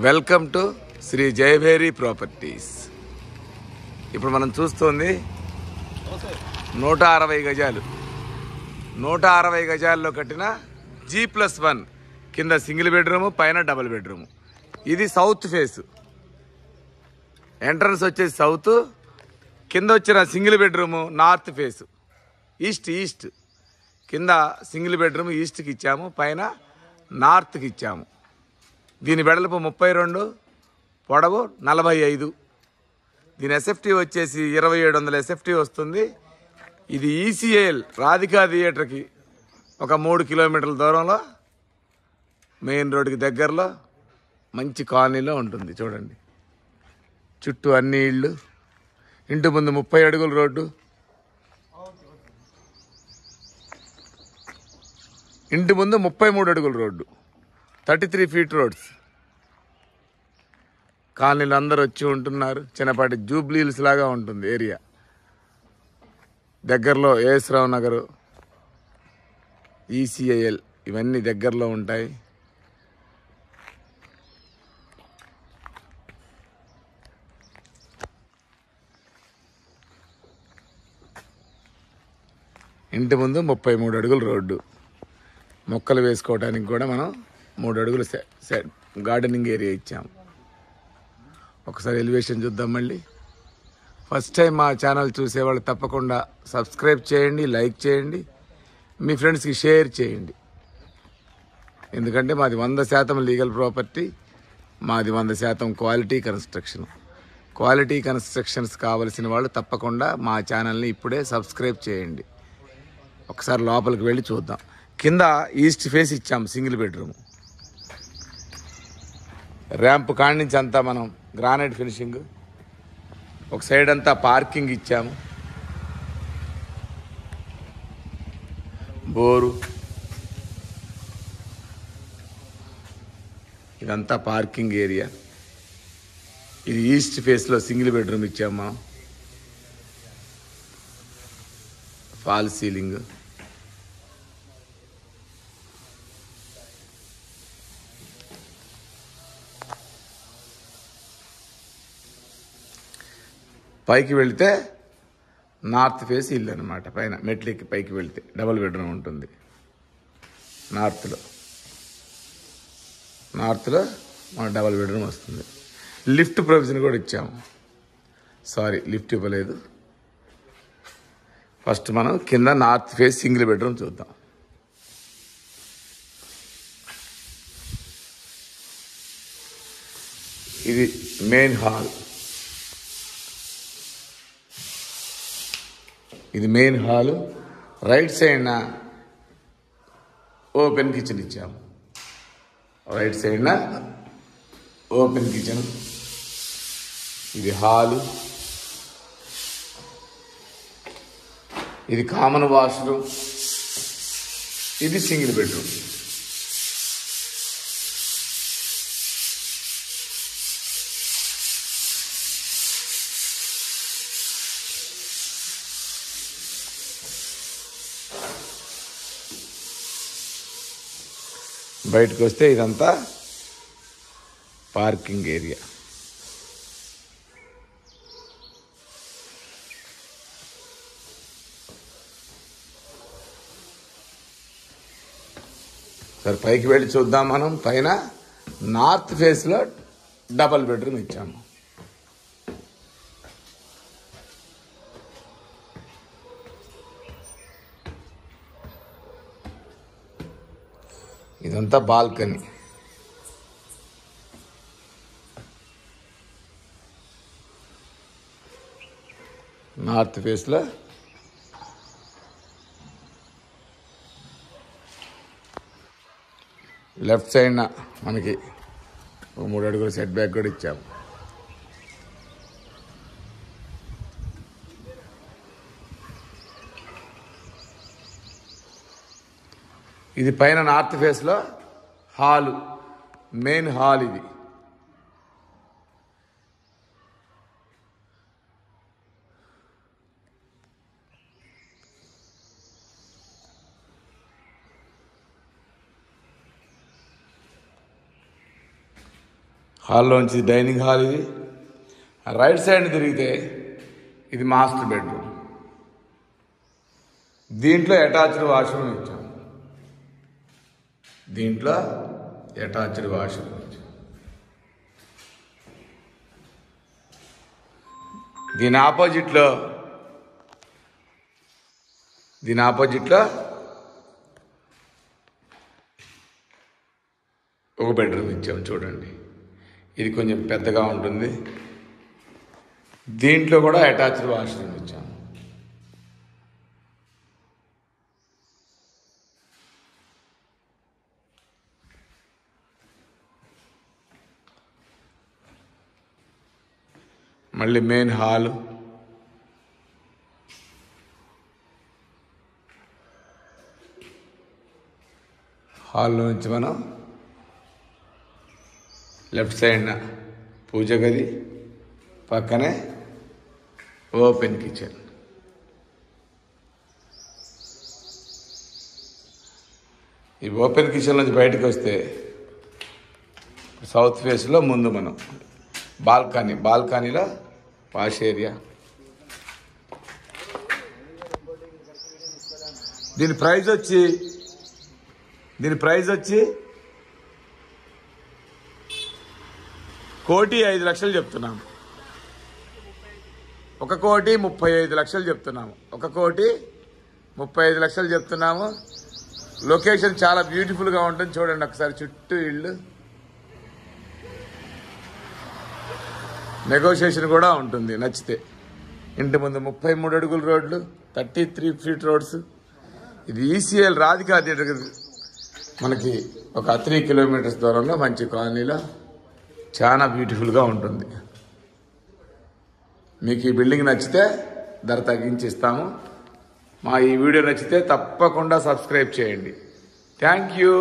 Welcome to Sri Jayabheri properties. ఇప్పుడు మనం చూస్తుంది 160 గజాలు. 160 గజాల్లో కట్టిన G+1 కింద సింగిల్ బెడ్రూము, పైన డబుల్ బెడ్రూము. ఇది సౌత్ ఫేస్. ఎంట్రన్స్ వచ్చేసి సౌత్, కింద వచ్చిన single bedroom north face, east. కింద సింగిల్ బెడ్రూమ్ ఈస్ట్కి ఇచ్చాము, పైన నార్త్కి ఇచ్చాము. దీని వెడల్పు 32, పొడవు 45. దీని ఎస్ఎఫ్టీ వచ్చేసి 2700 ఎస్ఎఫ్టీ వస్తుంది. ఇది ఈసీఏఎల్ రాధికా థియేటర్కి ఒక 3 కిలోమీటర్ల దూరంలో, మెయిన్ రోడ్డుకి దగ్గరలో మంచి కాలనీలో ఉంటుంది. చూడండి, చుట్టూ అన్ని ఇళ్ళు, ఇంటి ముందు 30 అడుగుల రోడ్డు, ఇంటి ముందు 33 అడుగుల రోడ్డు, 33 ఫీట్ రోడ్స్. కాలనీలు అందరూ వచ్చి ఉంటున్నారు. చిన్నపాటి జూబ్లీహిల్స్ లాగా ఉంటుంది ఏరియా. దగ్గరలో ఏఎస్ రావు నగరు, ఈసీఐఎల్ ఇవన్నీ దగ్గరలో ఉంటాయి. ఇంటి ముందు 33 అడుగుల రోడ్డు. మొక్కలు వేసుకోవడానికి కూడా మనం 3 అడుగులు గార్డెనింగ్ ఏరియా ఇచ్చాము. ఒకసారి ఎలివేషన్ చూద్దాం. మళ్ళీ ఫస్ట్ టైం మా ఛానల్ చూసేవాళ్ళు తప్పకుండా సబ్స్క్రైబ్ చేయండి, లైక్ చేయండి, మీ ఫ్రెండ్స్కి షేర్ చేయండి. ఎందుకంటే మాది 100% లీగల్ ప్రాపర్టీ, మాది 100% క్వాలిటీ కన్స్ట్రక్షన్. క్వాలిటీ కన్స్ట్రక్షన్స్ కావలసిన వాళ్ళు తప్పకుండా మా ఛానల్ని ఇప్పుడే సబ్స్క్రైబ్ చేయండి. ఒకసారి లోపలికి వెళ్ళి చూద్దాం. కింద ఈస్ట్ ఫేస్ ఇచ్చాము సింగిల్ బెడ్రూమ్. ర్యాంప్ కాడి నుంచి అంతా మనం గ్రానైట్ ఫినిషింగ్. ఒక సైడ్ అంతా పార్కింగ్ ఇచ్చాము, బోరు, ఇదంతా పార్కింగ్ ఏరియా. ఇది ఈస్ట్ ఫేస్లో సింగిల్ బెడ్రూమ్ ఇచ్చాము మనం. ఫాల్ సీలింగ్, పైకి వెళితే నార్త్ ఫేస్ ఇల్లు అనమాట. పైన మెట్లెక్కి పైకి వెళితే డబుల్ బెడ్రూమ్ ఉంటుంది. నార్త్లో మన డబుల్ బెడ్రూమ్ వస్తుంది. లిఫ్ట్ ప్రొవిజన్ కూడా ఇచ్చాము. సారీ, లిఫ్ట్ ఇవ్వలేదు. ఫస్ట్ మనం కింద నార్త్ ఫేస్ సింగిల్ బెడ్రూమ్ చూద్దాం. ఇది మెయిన్ హాల్. ఇది మెయిన్ హాలు. రైట్ సైడ్న ఓపెన్ కిచెన్ ఇచ్చాము. రైట్ సైడ్న ఓపెన్ కిచెన్. ఇది హాలు. ఇది కామన్ వాష్రూమ్. ఇది సింగిల్ బెడ్రూమ్. బయటకు వస్తే ఇదంతా పార్కింగ్ ఏరియా. సరే, పైకి వెళ్ళి చూద్దాం. మనం పైన నార్త్ ఫేస్లో డబల్ బెడ్రూమ్ ఇచ్చాము. ఇదంతా బాల్కనీ. నార్త్ ఫేస్లో లెఫ్ట్ సైడ్న మనకి 3 అడుగుల సెట్ బ్యాక్ కూడా ఇచ్చాము. ఇది పైన నార్త్ ఫేస్లో హాలు, మెయిన్ హాల్. ఇది హాల్లోంచి డైనింగ్ హాల్ ఇది. రైట్ సైడ్ తిరిగితే ఇది మాస్టర్ బెడ్రూమ్. దీంట్లో అటాచ్డ్ వాష్రూమ్ ఇచ్చాం. దీని ఆపోజిట్లో ఒక బెడ్రూమ్ ఇచ్చాం. చూడండి, ఇది కొంచెం పెద్దగా ఉంటుంది. దీంట్లో కూడా అటాచ్డ్ వాష్రూమ్ ఇచ్చాం. మళ్ళీ మెయిన్ హాలు, హాల్లో నుంచి మనం లెఫ్ట్ సైడ్న పూజ గది, పక్కనే ఓపెన్ కిచెన్. ఈ ఓపెన్ కిచెన్ నుంచి బయటకు వస్తే సౌత్ ఫేస్లో ముందు మనం బాల్కనీలో వాష్ ఏరియా. దీని ప్రైస్ వచ్చి 1,05,00,000 చెప్తున్నాము. 1,35,00,000 చెప్తున్నాము. 1,35,00,000 చెప్తున్నాము. లొకేషన్ చాలా బ్యూటిఫుల్గా ఉంటుంది. చూడండి ఒకసారి, చుట్టూ ఇళ్ళు, నెగోషియేషన్ కూడా ఉంటుంది నచ్చితే. ఇంటి ముందు 33 అడుగుల రోడ్లు, 33 ఫీట్ రోడ్స్. ఇది ఈసీఎల్ రాధికా థియేటర్ మనకి ఒక 3 కిలోమీటర్స్ దూరంలో మంచి కాలనీలో చాలా బ్యూటిఫుల్గా ఉంటుంది. మీకు ఈ బిల్డింగ్ నచ్చితే ధర తగ్గించి ఇస్తాము. మా ఈ వీడియో నచ్చితే తప్పకుండా సబ్స్క్రైబ్ చేయండి. Thank you.